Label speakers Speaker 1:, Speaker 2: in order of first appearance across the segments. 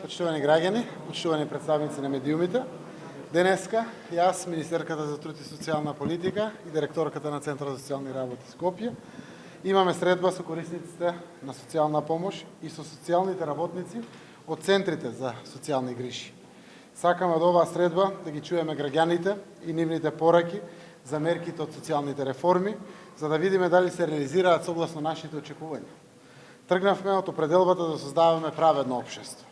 Speaker 1: Почитувани граѓани, почитувани представници на медиумите, денеска јас, министерката за труд и социјална политика и директорката на Центарот за социјални работи Скопје, имаме средба со корисниците на социјална помош и со социјалните работници од центрите за социјални грижи. Сакаме од оваа средба да ги чуеме граѓаните и нивните пораки за мерките од социјалните реформи, за да видиме дали се реализираат согласно нашите очекувања. Тргнавме од определбата да создаваме праведно општество,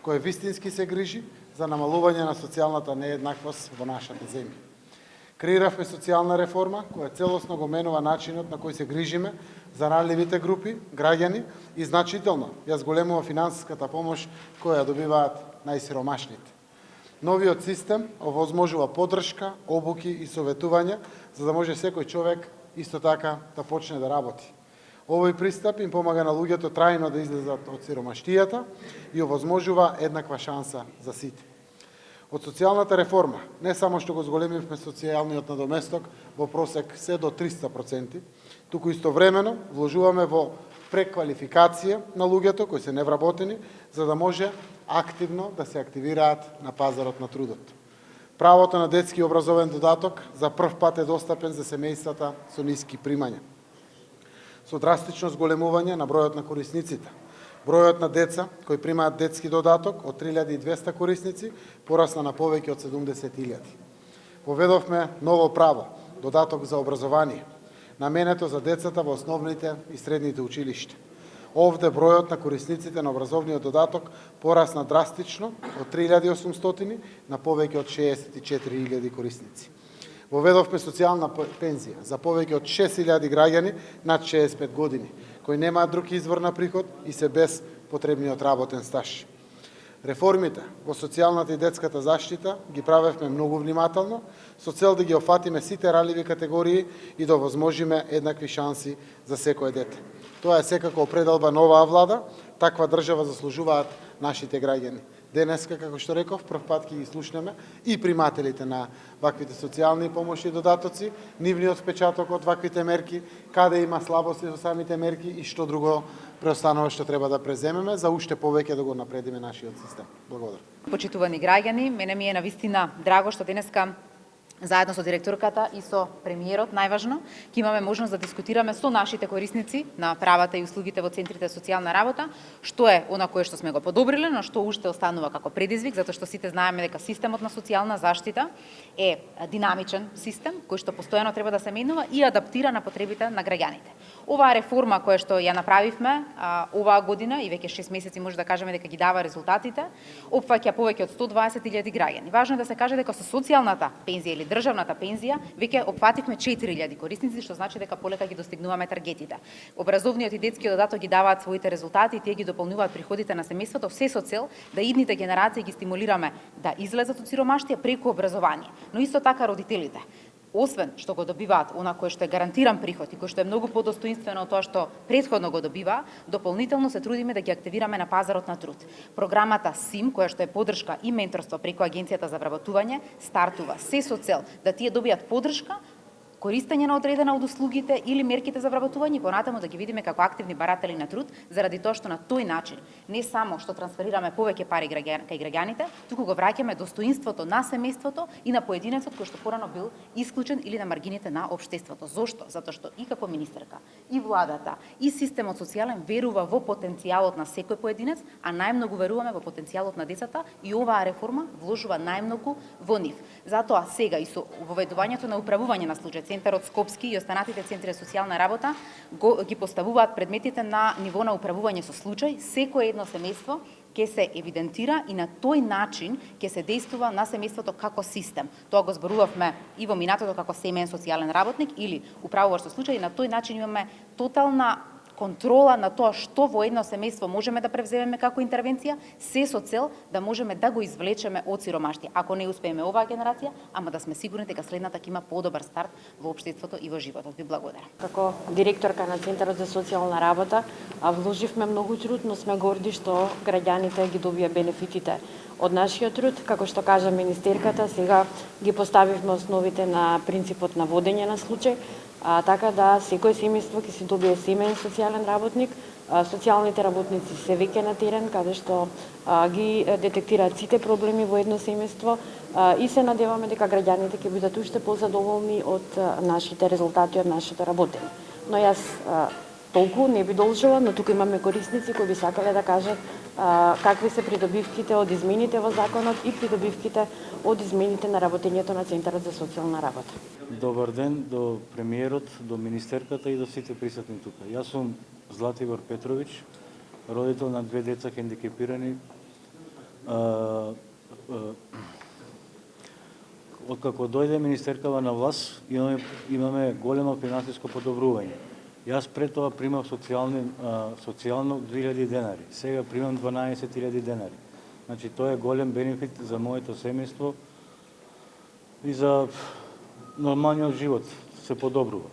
Speaker 1: кое вистински се грижи за намалување на социјалната нееднаквост во нашата земја. Креиравме социјална реформа која целосно го менува начинот на кој се грижиме за ранливите групи, граѓани и значително ја зголемува финансиската помош која добиваат најсиромашните. Новиот систем овозможува поддршка, обуки и советување за да може секој човек исто така да почне да работи. Овој пристап им помага на луѓето трајно да излезат од сиромаштијата и овозможува еднаква шанса за сите. Од социјалната реформа не само што го зголемивме социјалниот надоместок во просек се до 300%, туку истовремено вложуваме во преквалификација на луѓето кои се невработени, за да може активно да се активираат на пазарот на трудот. Правото на детски образовен додаток за прв пат е достапен за семејствата со ниски примања, со драстично зголемување на бројот на корисниците. Бројот на деца кои примаат детски додаток од 3200 корисници порасна на повеќе од 70.000. Поведовме ново право, додаток за образование, наменето за децата во основните и средните училишта. Овде бројот на корисниците на образовниот додаток порасна драстично од 3800 на повеќе од 64.000 корисници. Воведовме социјална пензија за повеќе од 6.000 граѓани над 65 години, кои немаат друг извор на приход и се без потребниот работен стаж. Реформите во социјалната и детската заштита ги правевме многу внимателно, со цел да ги офатиме сите ранливи категории и да овозможиме еднакви шанси за секое дете. Тоа е секако определба на оваа влада, таква држава заслужуваат нашите граѓани. Денеска, како што реков, прв пат ќе ги слушнеме и примателите на ваквите социјални помоши и додатоци, нивниот впечаток од ваквите мерки, каде има слабости со самите мерки и што друго преостанува што треба да преземеме за уште повеќе да го напредиме нашиот систем. Благодарам.
Speaker 2: Почитувани граѓани, мене ми е навистина драго што денеска заедно со директорката и со премиерот, најважно, ќе имаме можност да дискутираме со нашите корисници на правата и услугите во центрите за социјална работа, што е она кое што сме го подобриле, но што уште останува како предизвик, затоа што сите знаеме дека системот на социјална заштита е динамичен систем кој што постојано треба да се менува и адаптира на потребите на граѓаните. Оваа реформа која што ја направивме оваа година и веќе 6 месеци може да кажеме дека ги дава резултатите, опфаќа повеќе од 120.000 граѓани. Важно е да се каже дека со социјалната пензија или државната пензија веќе опфативме 4.000 корисници, што значи дека полека ги достигнуваме таргетите. Образовниот и детскиот додаток ги даваат своите резултати и тие ги дополнуваат приходите на семејството, се со цел да идните генерации ги стимулираме да излезат од сиромаштија преку образование. Но исто така родителите, освен што го добиваат она кое што е гарантиран приход и кое што е многу подостоинствено од тоа што претходно го добива, дополнително се трудиме да ги активираме на пазарот на труд. Програмата СИМ, која што е поддршка и менторство преку Агенцијата за вработување, стартува се со цел да тие добијат поддршка, користење на одредена од услугите или мерките за вработување и понатаму да ги видиме како активни баратели на труд, заради тоа што на тој начин не само што трансферираме повеќе пари кај граѓаните, туку го враќаме достоинството на семејството и на поединецот кој што порано бил исклучен или на маргините на општеството. Зошто? Затоа што и како министерка, и владата, и системот социјален верува во потенцијалот на секој поединец, а најмногу веруваме во потенцијалот на децата и оваа реформа вложува најмногу во нив. Затоа сега и со воведувањето на управување на случај Центарот Скопски и останатите центри за социјална работа ги поставуваат предметите на ниво на управување со случај. Секое едно семејство ќе се евидентира и на тој начин ќе се действува на семејството како систем. Тоа го зборувавме и во минатото како семеен социјален работник или управуваш со случај и на тој начин имаме тотална контрола на тоа што во едно семејство можеме да превземеме како интервенција, се со цел да можеме да го извлечеме од сиромаштија. Ако не успееме оваа генерација, ама да сме сигурни дека следната ќе има подобар старт во општеството и во животот. Ви благодарам.
Speaker 3: Како директорка на Центарот за социјална работа, вложивме многу труд, но сме горди што граѓаните ги добија бенефитите од нашиот труд. Како што кажа министерката, сега ги поставивме основите на принципот на водење на случај, така да секој семејство ќе си добие семеен социјален работник, социјалните работници се веќе на терен, каде што ги детектираат сите проблеми во едно семејство и се надеваме дека граѓаните ќе бидат уште позадоволни од нашите резултати, од нашето работење. Но јас толку не би должила, но тука имаме корисници кои би сакале да кажат какви се придобивките од измените во законот и придобивките од измените на работењето на Центарот за социјална работа.
Speaker 4: Добар ден до премиерот, до министерката и до сите присутни тука. Јас сум Златибор Петрович, родител на 2 деца хендикепирани. Откако дојде министеркава на власт, имаме големо финансиско подобрување. Јас пред тоа примав социјално 2000 денари, сега примам 12.000 денари. Значи, тоа е голем бенефит за моето семејство и за нормалниот живот се подобрува.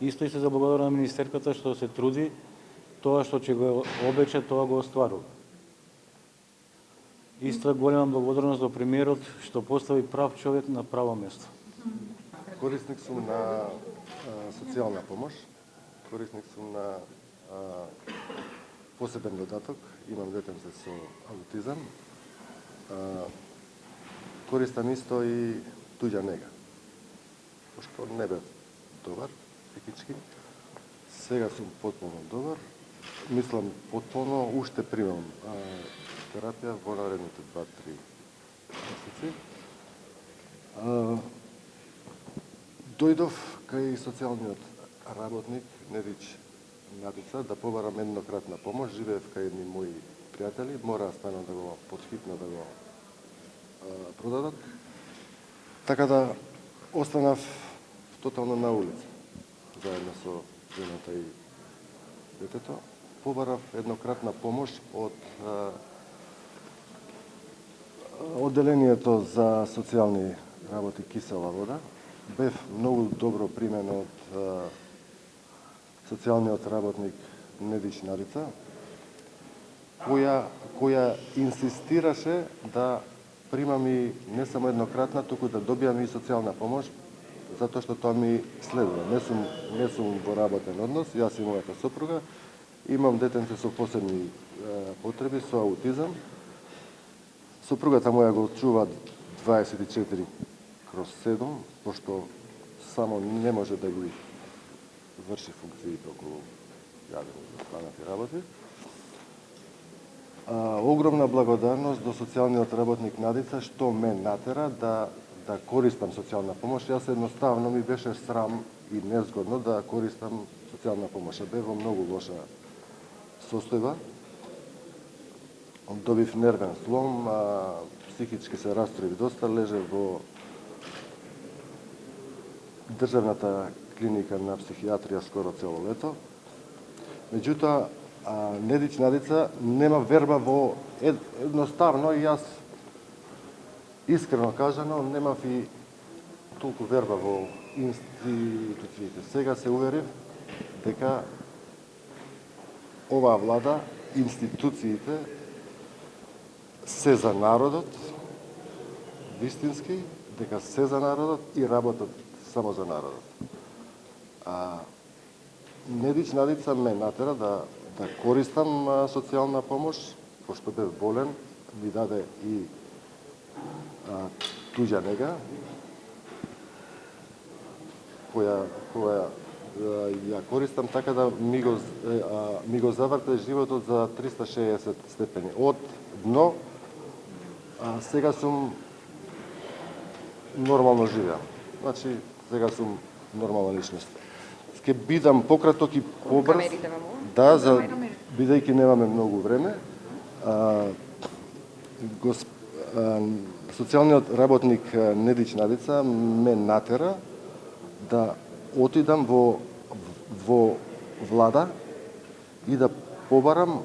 Speaker 4: Исто и се заблагодарам на министерката што се труди, тоа што ќе го обече, тоа го остварува. Исто е голема благодарност до премиерот што постави прав човек на право место.
Speaker 5: Корисник сум на социјална помош, корисник сум на посебен додаток, имам детенце со аутизам. Користам исто и туѓа нега, пошто не бев добар психички. Сега сум потполно добар. Мислам потполно, уште примам терапија во наредните 2-3 месеци. Дојдов кај социјалниот работник Недич Надица да побарам еднократна помош. Живеев кај едни мои пријатели, мора станам да го подхитно да го продадат. Така да останав тотално на улица, заедно со жената и детето. Побарав еднократна помош од одделението за социјални работи Кисела вода. Бев многу добро примен од социјалниот работник Недич Надица, која инсистираше да примам и не само еднократна, туку да добијам и социјална помош, затоа што тоа ми следува. Не сум во работен однос, јас и мојата сопруга, имам детенце со посебни потреби, со аутизам. Сопругата моја го чува 24/7, пошто само не може да ги врши функции околу јадење за останати работи. Огромна благодарност до социјалниот работник Надица што ме натера да користам социјална помош. Јас едноставно ми беше срам и незгодно да користам социјална помош. Бев во многу лоша состојба. Добив нервен слом, психички се растроив доста, леже во државната клиника на психијатрија скоро цело лето. Меѓутоа, Недич Надица нема верба во едноставно и јас искрено кажано немав и толку верба во институциите. Сега се уверив дека оваа влада, институциите се за народот, вистински, дека се за народот и работат само за народот. Недич Надица ме натера да користам социјална помош, пошто бев болен, ми даде и туѓа нега, која ја користам така да ми го заврте животот за 360 степени. Од дно, сега сум нормално живеам. Значи, сега сум нормална личност. Ке бидам пократок и побрз. Да, бидејќи немаме многу време. Социјалниот работник Недич Надица ме натера да отидам во влада и да побарам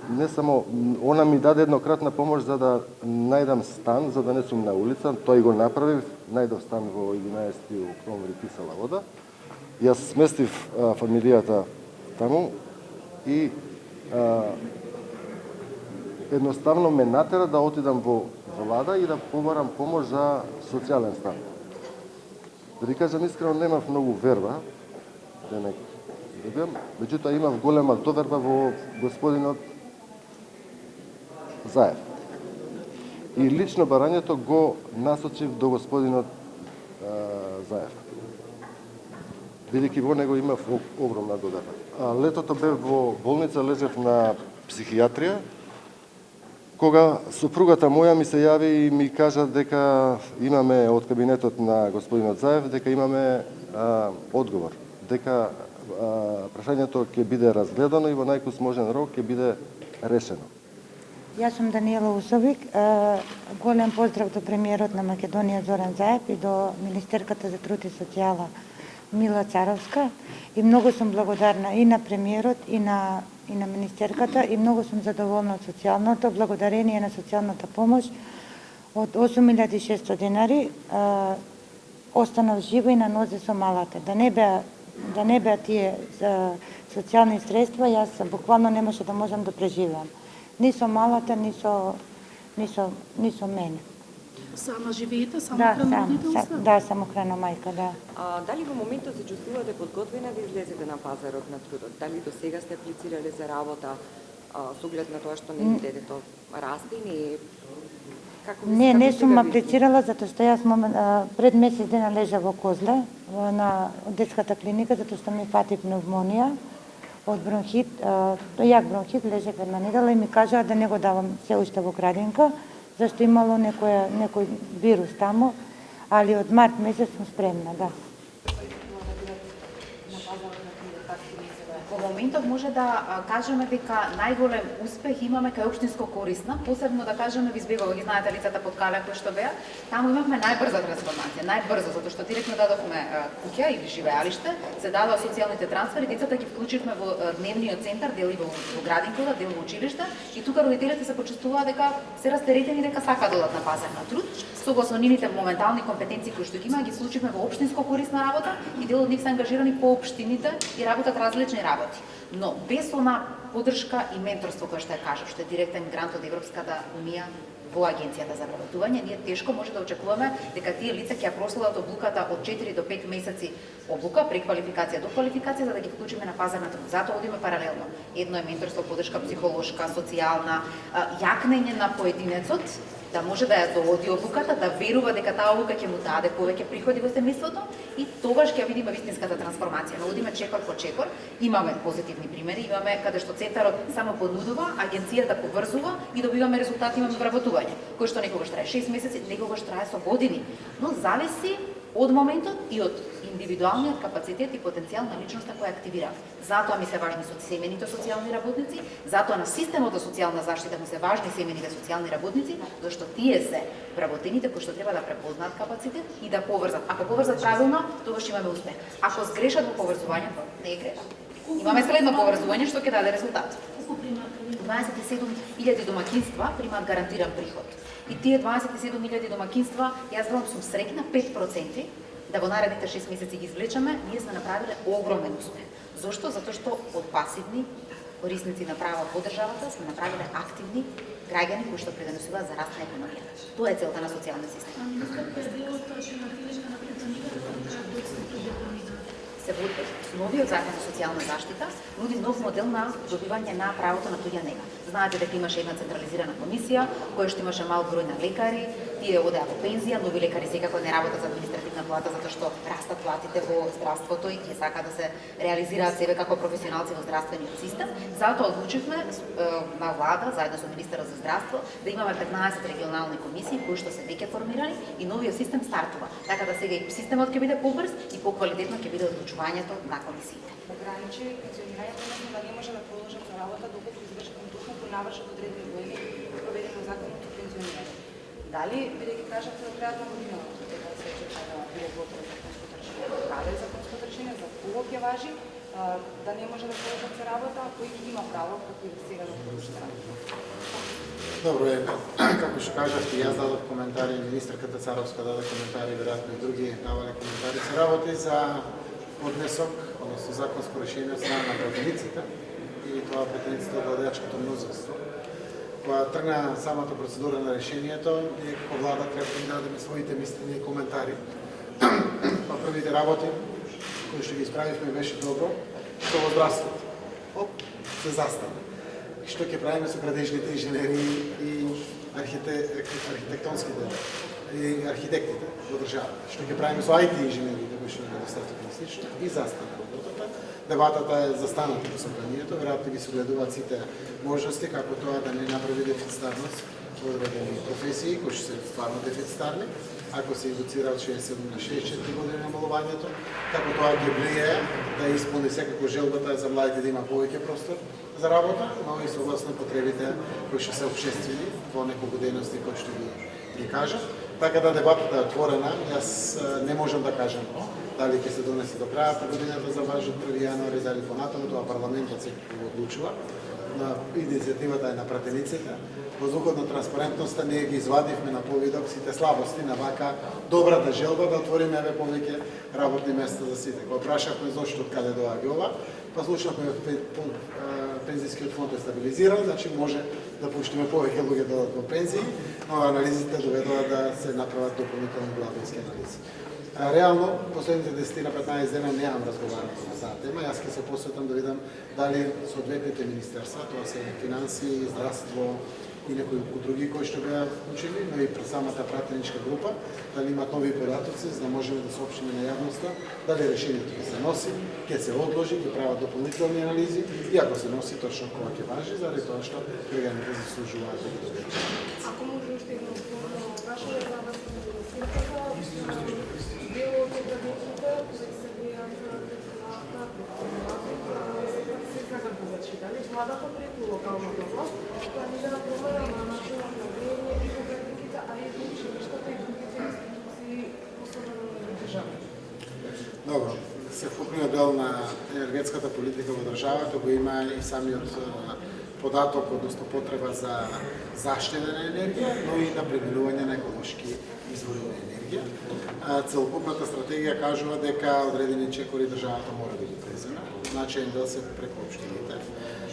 Speaker 5: не само, она ми даде еднократна помош за да најдам стан, за да не сум на улица, тој го направив, најдов стан во 11 октомври Кисела вода. Јас сместив фамилијата таму и едноставно ме натера да отидам во влада и да побарам помош за социјален стан. Да ви кажам искрено, немав многу верба, добивам, меѓутоа имав голема доверба во господинот Заев. И лично барањето го насочив до господинот Заев. Бидејќи во него имав огромна доверба. Летото бев во болница, лежев на психијатрија, кога супругата моја ми се јави и ми кажа дека имаме од кабинетот на господинот Заев, дека имаме одговор, дека прашањето ќе биде разгледано и во најкус можен рок ќе биде решено.
Speaker 6: Јас сум Даниела Усовик. Голем поздрав до премиерот на Македонија Зоран Заев и до министерката за труд и социјала Мила Царовска. И многу сум благодарна и на премиерот и на министерката и многу сум задоволна од социјалното. Благодарение на социјалната помош од 8600 денари останав жива и на нозе со малата. Да не беа тие социјални средства, јас буквално не може да можам да преживеам. Ни со малата, ни со мене.
Speaker 7: Сама живеете, самохрана родителство?
Speaker 6: Да, самохрана мајка, да.
Speaker 8: Дали во моментот се чувствувате подготвена да излезете на пазарот на трудот? Дали до сега сте аплицирале за работа со оглед на тоа што детето расте и
Speaker 6: Не сум аплицирала затоа што јас пред месец дена лежа во Козле на детската клиника затоа што ми фати пневмонија од бронхит, јак бронхит, лежев една недела и ми кажаа да не го давам се уште во градинка, зашто имало некој вирус таму, али од март месец сум спремна, да.
Speaker 2: Во моментот може да кажеме дека најголем успех имаме кај општинско корисна, посебно да кажеме ви избегува, ги знаете лицата под Кале кои што беа, таму имавме најбрза трансформација, најбрзо, затоа што директно дадовме куќа или живеалиште, се дадоа социјалните трансфери, децата ги вклучивме во дневниот центар, дел и во градинката, дел во училиште, и тука родителите се почувствуваат дека се растеретени дека сакаат да одат на пазар на труд, согласно нивните моментални компетенции кои што ги има, ги вклучивме во општинско корисна работа и дел од нив се ангажирани по општините и работат различни работи. Но без она поддршка и менторство кој што ја кажав, што е директен грант од Европската унија во Агенцијата за вработување, ние тешко може да очекуваме дека тие лица ќе ја проследат облуката од 4 до 5 месеци облука, преквалификација до квалификација, за да ги вклучиме на пазар на труд. Затоа одиме паралелно. Едно е менторство, поддршка психолошка, социјална, јакнење на поединецот, да може да ја доводи облуката, да верува дека таа облука ќе му даде повеќе приходи во семејството и тогаш ќе видиме вистинската трансформација. Но одиме чекор по чекор, имаме позитивни примери, имаме каде што центарот само понудува, агенцијата поврзува и добиваме резултати, имаме вработување, кој што некогаш трае 6 месеци, некогаш трае со години, но зависи од моментот и од индивидуалниот капацитет и потенцијал на личноста која активира. Затоа ми се важни семејните социјални работници, затоа на системот за социјална заштита му се важни семејните социјални работници, зашто тие се вработените кои што треба да препознаат капацитет и да поврзат. Ако поврзат правилно, тогаш имаме успех. Ако сгрешат во поврзувањето, не е греша. Имаме следно поврзување што ќе даде резултат. 27.000 домакинства примаат гарантиран приход. И тие 27.000 домакинства, јас велам сум среќна 5% да во наредните 6 месеци ги извлечеме, ние сме направиле огромен успех. Зошто? Затоа што од пасивни корисници на права во државата сме направиле активни граѓани кои што придонесуваат за раст на економијата. Тоа е целта на социјалниот систем. Новиот закон за социјална заштита нуди нов модел на добивање на правото на туѓа нега. Знаете дека имаше една централизирана комисија која што имаше мал број на лекари, тие одеа во пензија, нови лекари секако не работат за административна плата затоа што растат платите во здравството и тие сакаат да се реализираат себе како професионалци во здравствениот систем. Затоа одлучивме на влада заедно со министерот за здравство да имаме 15 регионални комисии кои што се веќе формирани и новиот систем стартува. Така да сега и системот ќе биде побрз и поквалитетно ќе биде одлучувањето на комисиите.
Speaker 9: Ограничи пензионирањето да не може да продолжат со работа доколку извршат точно навршат одредени години проведено законното пензионирање. Дали бидејќи кажате од крајот на годината дека се чека да биде готово законското решение, каде е законското решение, за кого ќе важи, да не може да продолжат со работа, а кој има право како и сега да продолжат работа?
Speaker 1: Добро е, како што кажавте, јас дадов коментари, министерката Царовска даде коментари, веројатно и други давале коментари. Се работи за поднесок, односно законско решение од страна на граѓаниците и тоа претенциите од владеачкото мнозинство. Кога тргна самата процедура на решението, ние како влада треба да дадеме своите мислени и коментари. Па првите работи кои што ги исправивме беше добро, што во здравството. Оп, се застана. Што ќе правиме со градежните инженери и архитектонските и архитектите во државата. Што ќе правиме со IT инженерите кои што недостаток и слично и застана работата. Дебатата е застаната во собранието, веројатно ги согледуваат сите можности како тоа да не направи дефицитарност во одредени професии кои што се стварно дефицитарни, ако се едуцира од 67 на 64 години намалувањето, како тоа ќе влијае да исполни секако желбата за младите да има повеќе простор за работа, но и согласно потребите кои што се општествени во неколку дејности кои што ги кажав. Така да дебатата е отворена, јас не можам да кажам дали ќе се донесе до крајот на годината за важот 1 јануари, дали понатаму, тоа парламентот секако го одлучува. На иницијативата е на пратениците. Во духот на транспарентноста ние ги извадивме на повидок сите слабости на вака добрата желба да отвориме повеќе работни места за сите. Кога прашавме зошто од каде доаѓа ова, па слушнавме пензијскиот фонд е стабилизиран, значи може да пуштиме повеќе луѓе да одат во пензии, но анализите доведува да се направат дополнителни главински анализи. Реално, последните 10 на 15 дена немам разговарано на таа тема. Јас ќе се посветам да видам дали соодветните министерства, тоа се финансии, здравство и некои други кои што беа вклучени, но и пред самата пратеничка група, дали имат нови податоци, за да можеме да соопштиме на јавноста дали решението ќе се носи, ќе се одложи, ќе прават дополнителни анализи и ако се носи точно кога ќе важи, заради тоа што граѓаните заслужуваат да ги добијат.
Speaker 7: Ако може уште едно прашање за вас, дел од градежите кои се веат дали владата преку локалната власт планира промена на начинот на грејење и во градинките, а и во училиштата и другите институции особено на државата?
Speaker 1: Добро, севкупниот дел на енергетската политика во државата го има и самиот податок, односно потреба за заштеда на енергија, но и на преминување на еколошки извори на енергија. Целокупната стратегија кажува дека одредени чекори државата мора да ги презема, значаен дел се преку општините.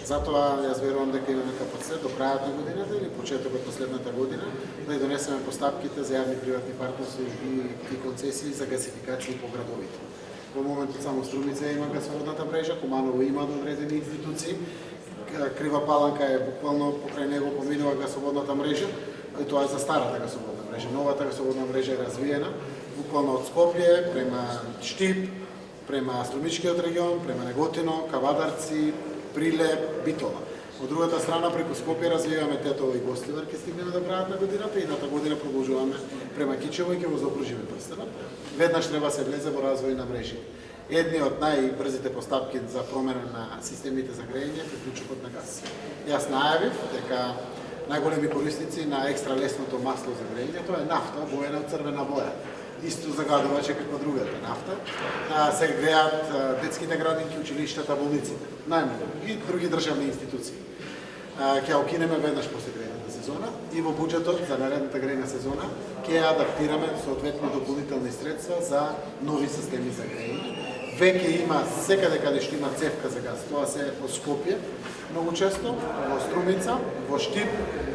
Speaker 1: Затоа јас верувам дека имаме капацитет до крајот на годината или почетокот на следната година да донесеме постапките за јавни приватни партнерства и концесии за гасификација по градовите. Во моментот само Струмица има гасоводната мрежа, Куманово има одредени институции, Крива Паланка е буквално покрај него поминува гасоводната мрежа, и тоа е за старата гасоводна мрежа. Новата гасоводна мрежа е развиена буквално од Скопје према Штип, према Струмичкиот регион, према Неготино, Кавадарци, Прилеп, Битола. Од другата страна, преку Скопје развиваме Тетово и Гостивар, ќе стигнеме до крајот на годината и едната година продолжуваме према Кичево и ќе го заокружиме прстенот. Веднаш треба се влезе во развој на мрежи. Едни од најбрзите постапки за промена на системите за грејење е приклучокот на газ. Јас најавив дека најголеми корисници на екстра лесното масло за грејење тоа е нафта, боена од црвена боја. Исто загадуваче како другата нафта. Се греат детските градинки, училиштата, болниците, најмногу и други државни институции. Ќе окинеме веднаш после грејната сезона и во буџетот за наредната грејна сезона ќе адаптираме соодветно дополнителни средства за нови системи за грејење. Веќе има секаде каде што има цевка за газ, тоа се во Скопје, многу често, во Струмица, во Штип,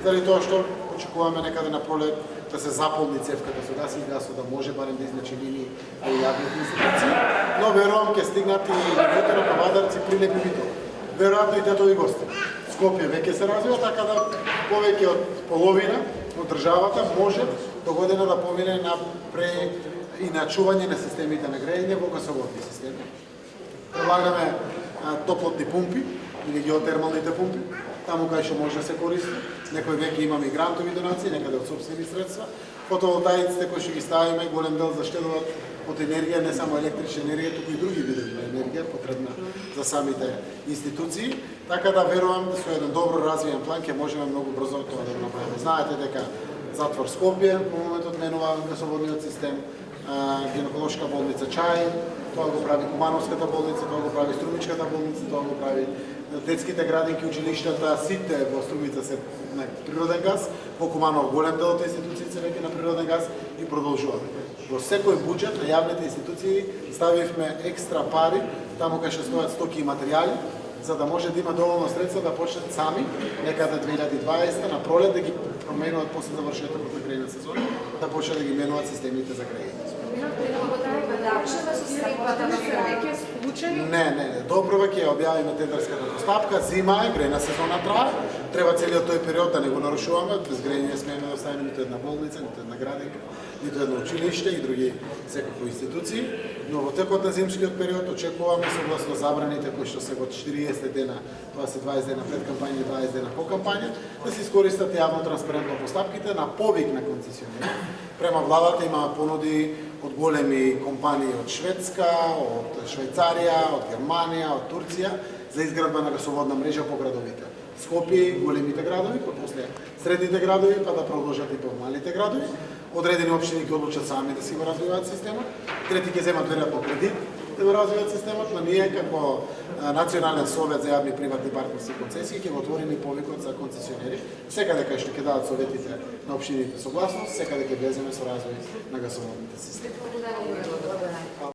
Speaker 1: заради тоа што очекуваме некаде на пролет да се заполни цевката со газ и гасот да може барем да излечи линии во јавните институции, но верувам ќе стигнат и Неготино, Кавадарци, Прилеп и Битола. Веројатно и Тетово и Гостивар. Скопје веќе се развива, така да повеќе од половина од државата може до година да помине на преиначување на системите на грејење во гасоводни системи. Предлагаме топлотни пумпи или геотермалните пумпи, таму кај што може да се користи. Некои веќе имаме и грантови донации, некаде од собствени средства. Фотоволтаиците кои што ги ставиме, голем дел заштедуваат од енергија, не само електрична енергија, туку и други видови на енергија потребна за самите институции. Така да верувам со еден добро развиен план ќе можеме многу брзо тоа да го направиме. Знаете дека затвор Скопје во моментот менува гасоводниот систем, гинеколошка болница Чај, тоа го прави Кумановската болница, тоа го прави Струмичката болница, тоа го прави детските градинки, училиштата, сите во Струмица се на природен газ, во Куманово голем дел од институциите веќе на природен газ и продолжуваме. Во секој буџет на јавните институции ставивме екстра пари таму кај што стојат стоки и материјали, за да може да има доволно средства да почнат сами некаде 2020 на пролет да ги променуваат после завршетокот на грејна сезона, да почнат да ги менуваат системите за грејење. Не. Допрва ќе објавиме тендерската постапка, зима е, грејна сезона трае, треба целиот тој период да не го нарушуваме, без грејње не смееме да оставиме ниту една болница, ниту една градинка, ниту едно училиште и други секакви институции, но во текот на зимскиот период очекуваме согласно забраните кои што се во 40 дена, тоа се 20 дена пред кампања и 20 дена по кампања, да се искористат јавно транспарентно постапките на повик на концесионери. Према владата има понуди од големи компании од Шведска, од Швајцарија, од Германија, од Турција за изградба на гасоводна мрежа по градовите. Скопје, големите градови, па после средните градови, па да продолжат и по малите градови. Одредени општини ќе одлучат сами да си го развиваат системот. Трети ќе земат веројатно кредит да го развиваат системот, но ние како Национален совет за јавни приватни партнерски концесии ќе го отвориме и повикот за концесионери. Секаде кај што ќе дадат советите на општините согласност, секаде ќе влеземе со развој на гасоводните системи.